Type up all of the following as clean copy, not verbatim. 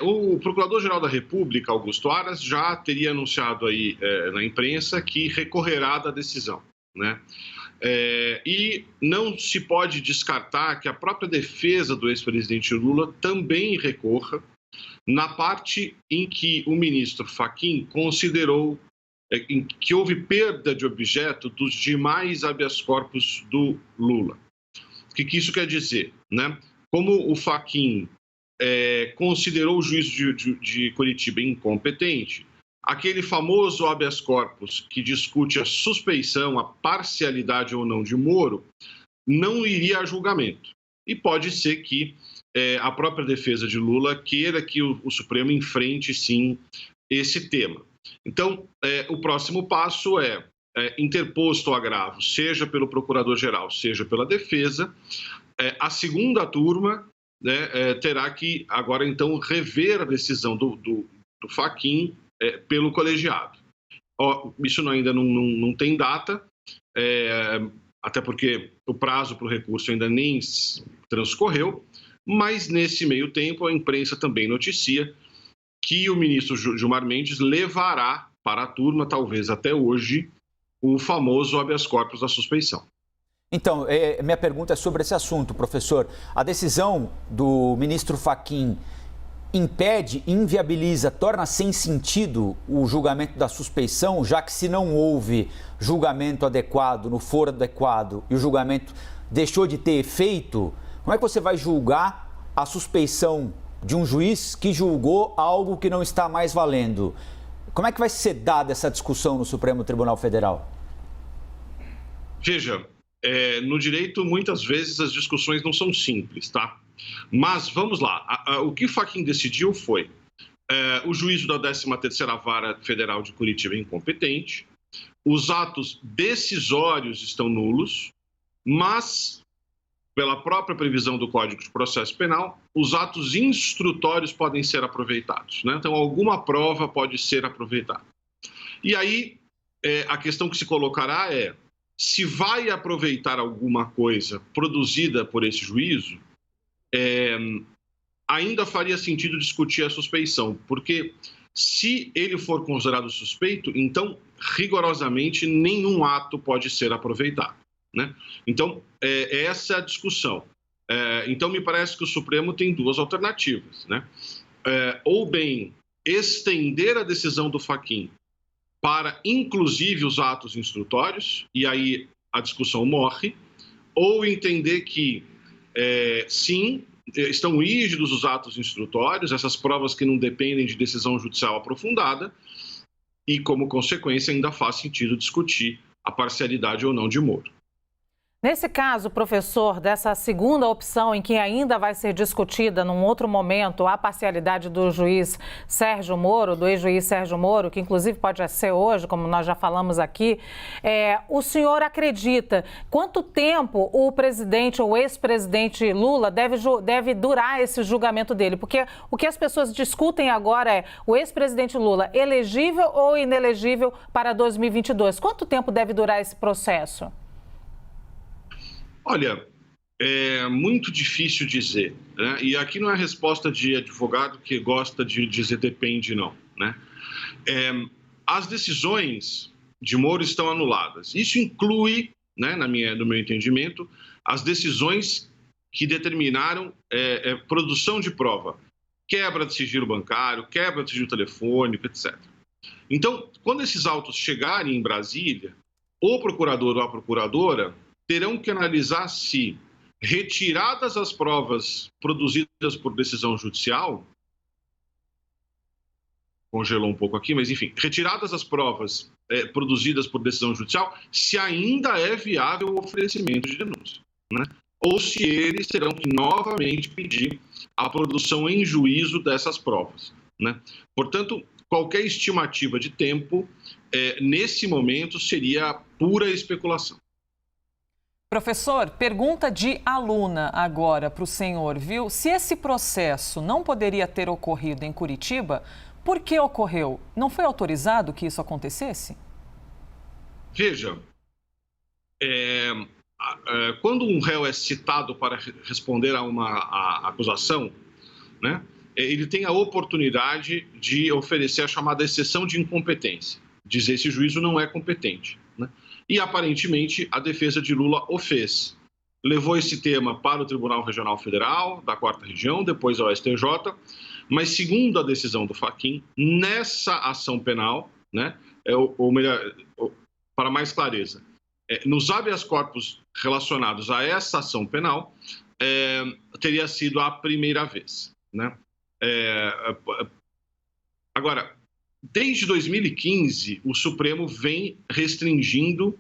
O Procurador-Geral da República, Augusto Aras, já teria anunciado aí na imprensa que recorrerá da decisão, né? E não se pode descartar que a própria defesa do ex-presidente Lula também recorra na parte em que o ministro Fachin considerou que houve perda de objeto dos demais habeas corpus do Lula. O que isso quer dizer, né? Como o Fachin considerou o juízo de Curitiba incompetente, aquele famoso habeas corpus que discute a suspeição, a parcialidade ou não de Moro, não iria a julgamento. E pode ser que a própria defesa de Lula queira que o Supremo enfrente, sim, esse tema. Então, o próximo passo interposto o agravo, seja pelo Procurador-Geral, seja pela defesa, a segunda turma, né, terá que agora, então, rever a decisão do Fachin pelo colegiado. Isso ainda não tem data, até porque o prazo para o recurso ainda nem transcorreu, mas nesse meio tempo a imprensa também noticia que o ministro Gilmar Mendes levará para a turma, talvez até hoje, o famoso habeas corpus da suspeição. Então, minha pergunta é sobre esse assunto, professor. A decisão do ministro Fachin impede, inviabiliza, torna sem sentido o julgamento da suspeição, já que se não houve julgamento adequado, no foro adequado, e o julgamento deixou de ter efeito, como é que você vai julgar a suspeição de um juiz que julgou algo que não está mais valendo? Como é que vai ser dada essa discussão no Supremo Tribunal Federal? Veja, no direito, muitas vezes as discussões não são simples, tá? Mas vamos lá, o que Fachin decidiu foi o juízo da 13ª Vara Federal de Curitiba é incompetente, os atos decisórios estão nulos, mas, pela própria previsão do Código de Processo Penal, os atos instrutórios podem ser aproveitados, né? Então, alguma prova pode ser aproveitada. E aí, a questão que se colocará se vai aproveitar alguma coisa produzida por esse juízo, ainda faria sentido discutir a suspeição, porque se ele for considerado suspeito, então, rigorosamente, nenhum ato pode ser aproveitado, né? Então, essa é a discussão. Então, me parece que o Supremo tem duas alternativas, né? Ou bem, estender a decisão do Fachin para, inclusive, os atos instrutórios, e aí a discussão morre, ou entender que, sim, estão rígidos os atos instrutórios, essas provas que não dependem de decisão judicial aprofundada, e, como consequência, ainda faz sentido discutir a parcialidade ou não de Moro. Nesse caso, professor, dessa segunda opção em que ainda vai ser discutida num outro momento a parcialidade do juiz Sérgio Moro, do ex-juiz Sérgio Moro, que inclusive pode ser hoje, como nós já falamos aqui, o senhor acredita quanto tempo o presidente ou ex-presidente Lula deve durar esse julgamento dele? Porque o que as pessoas discutem agora é o ex-presidente Lula elegível ou inelegível para 2022. Quanto tempo deve durar esse processo? Olha, é muito difícil dizer, né? E aqui não é a resposta de advogado que gosta de dizer depende, não, né? As decisões de Moro estão anuladas. Isso inclui, né, no meu entendimento, as decisões que determinaram produção de prova, quebra de sigilo bancário, quebra de sigilo telefônico, etc. Então, quando esses autos chegarem em Brasília, o procurador ou a procuradora terão que analisar se, retiradas as provas produzidas por decisão judicial, congelou um pouco aqui, mas enfim, retiradas as provas produzidas por decisão judicial, se ainda é viável o oferecimento de denúncia, né? Ou se eles terão que novamente pedir a produção em juízo dessas provas, né? Portanto, qualquer estimativa de tempo, nesse momento, seria pura especulação. Professor, pergunta de aluna agora para o senhor, viu? Se esse processo não poderia ter ocorrido em Curitiba, por que ocorreu? Não foi autorizado que isso acontecesse? Veja, quando um réu é citado para responder a uma acusação, né, ele tem a oportunidade de oferecer a chamada exceção de incompetência, dizer se o juízo não é competente, né? E, aparentemente, a defesa de Lula o fez. Levou esse tema para o Tribunal Regional Federal, da 4ª Região, depois ao STJ, mas, segundo a decisão do Fachin, nessa ação penal, né, ou melhor, para mais clareza, nos habeas corpus relacionados a essa ação penal, teria sido a primeira vez, né? Agora, desde 2015, o Supremo vem restringindo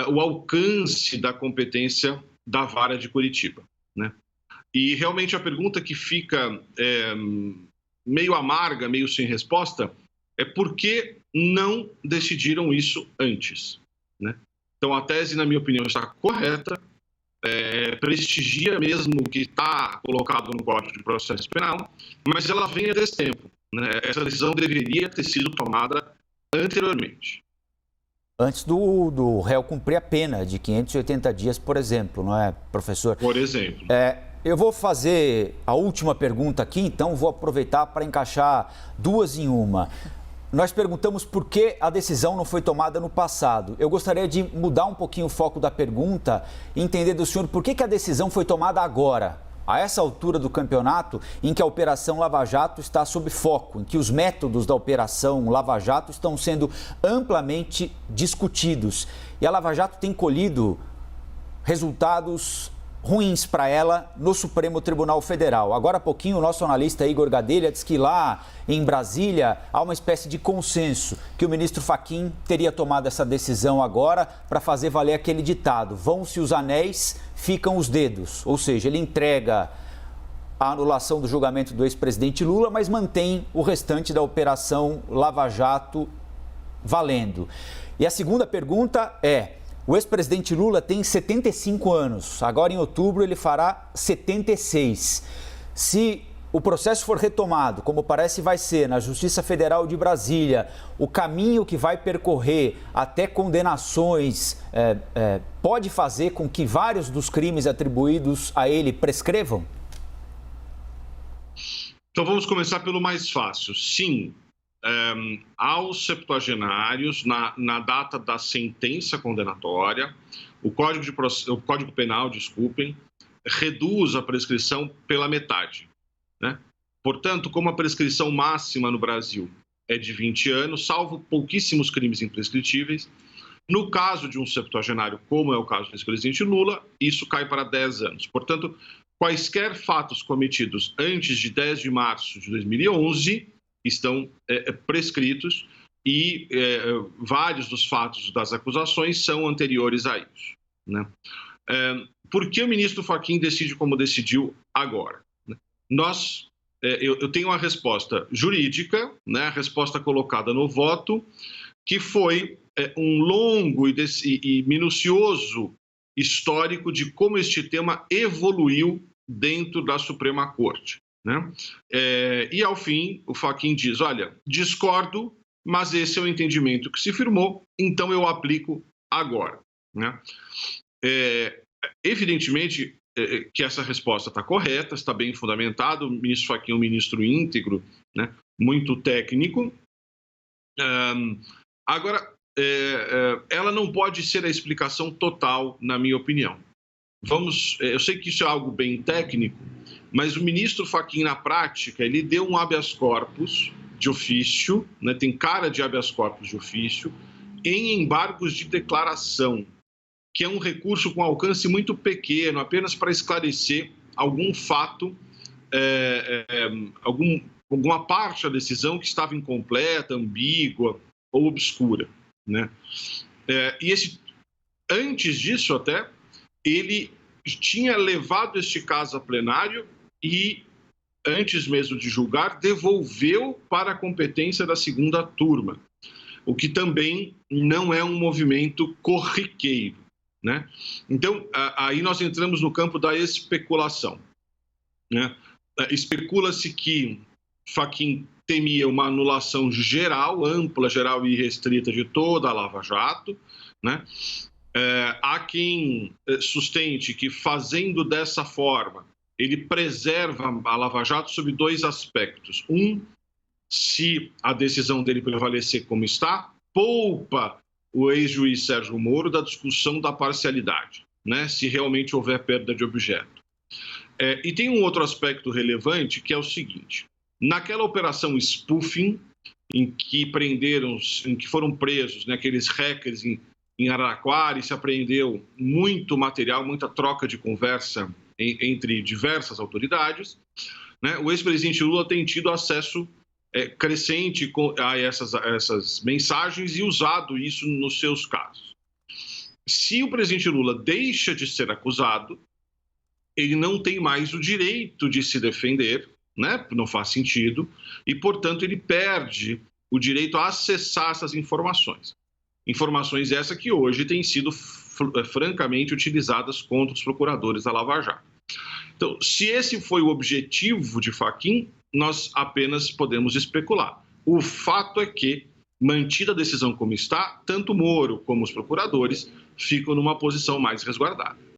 o alcance da competência da Vara de Curitiba, né? E realmente a pergunta que fica meio amarga, meio sem resposta, é por que não decidiram isso antes, né? Então, a tese, na minha opinião, está correta, prestigia mesmo o que está colocado no Código de Processo Penal, mas ela vem a destempo, né? Essa decisão deveria ter sido tomada anteriormente. Antes do réu cumprir a pena de 580 dias, por exemplo, não é, professor? Por exemplo. Eu vou fazer a última pergunta aqui, então vou aproveitar para encaixar duas em uma. Nós perguntamos por que a decisão não foi tomada no passado. Eu gostaria de mudar um pouquinho o foco da pergunta e entender do senhor por que a decisão foi tomada agora, a essa altura do campeonato, em que a Operação Lava Jato está sob foco, em que os métodos da Operação Lava Jato estão sendo amplamente discutidos. E a Lava Jato tem colhido resultados ruins para ela no Supremo Tribunal Federal. Agora há pouquinho o nosso analista Igor Gadelha disse que lá em Brasília há uma espécie de consenso que o ministro Fachin teria tomado essa decisão agora para fazer valer aquele ditado: vão-se os anéis, ficam os dedos. Ou seja, ele entrega a anulação do julgamento do ex-presidente Lula, mas mantém o restante da Operação Lava Jato valendo. E a segunda pergunta é: o ex-presidente Lula tem 75 anos, agora em outubro ele fará 76. Se o processo for retomado, como parece vai ser, na Justiça Federal de Brasília, o caminho que vai percorrer até condenações pode fazer com que vários dos crimes atribuídos a ele prescrevam? Então vamos começar pelo mais fácil. Sim. Aos septuagenários, na data da sentença condenatória, o Código Penal, reduz a prescrição pela metade, né? Portanto, como a prescrição máxima no Brasil é de 20 anos, salvo pouquíssimos crimes imprescritíveis, no caso de um septuagenário, como é o caso do ex-presidente Lula, isso cai para 10 anos. Portanto, quaisquer fatos cometidos antes de 10 de março de 2011 estão prescritos e vários dos fatos das acusações são anteriores a isso, né? Por que o ministro Fachin decide como decidiu agora? Eu tenho a resposta jurídica, né, a resposta colocada no voto, que foi um longo e minucioso histórico de como este tema evoluiu dentro da Suprema Corte, né? E, ao fim, o Fachin diz: olha, discordo, mas esse é o entendimento que se firmou, então eu aplico agora, né? Evidentemente que essa resposta está correta, está bem fundamentado. O ministro Fachin é um ministro íntegro, né? Muito técnico. Agora, ela não pode ser a explicação total, na minha opinião. Eu sei que isso é algo bem técnico, mas o ministro Fachin, na prática, ele deu um habeas corpus de ofício, né, tem cara de habeas corpus de ofício, em embargos de declaração, que é um recurso com alcance muito pequeno, apenas para esclarecer algum fato, alguma parte da decisão que estava incompleta, ambígua ou obscura, né? Antes disso até, ele tinha levado este caso a plenário e, antes mesmo de julgar, devolveu para a competência da segunda turma, o que também não é um movimento corriqueiro, né? Então, aí nós entramos no campo da especulação, né? Especula-se que Fachin temia uma anulação geral, ampla, geral e restrita de toda a Lava Jato, né? Há quem sustente que, fazendo dessa forma, ele preserva a Lava Jato sob dois aspectos. Um, se a decisão dele prevalecer como está, poupa o ex-juiz Sérgio Moro da discussão da parcialidade, né? Se realmente houver perda de objeto. E tem um outro aspecto relevante, que é o seguinte: naquela operação spoofing, em que foram presos, né, aqueles hackers em Araraquara, e se apreendeu muito material, muita troca de conversa entre diversas autoridades, né, o ex-presidente Lula tem tido acesso crescente a essas mensagens e usado isso nos seus casos. Se o presidente Lula deixa de ser acusado, ele não tem mais o direito de se defender, né? Não faz sentido, e, portanto, ele perde o direito a acessar essas informações. Informações essas que hoje têm sido francamente utilizadas contra os procuradores da Lava Jato. Então, se esse foi o objetivo de Fachin, nós apenas podemos especular. O fato é que, mantida a decisão como está, tanto Moro como os procuradores ficam numa posição mais resguardada.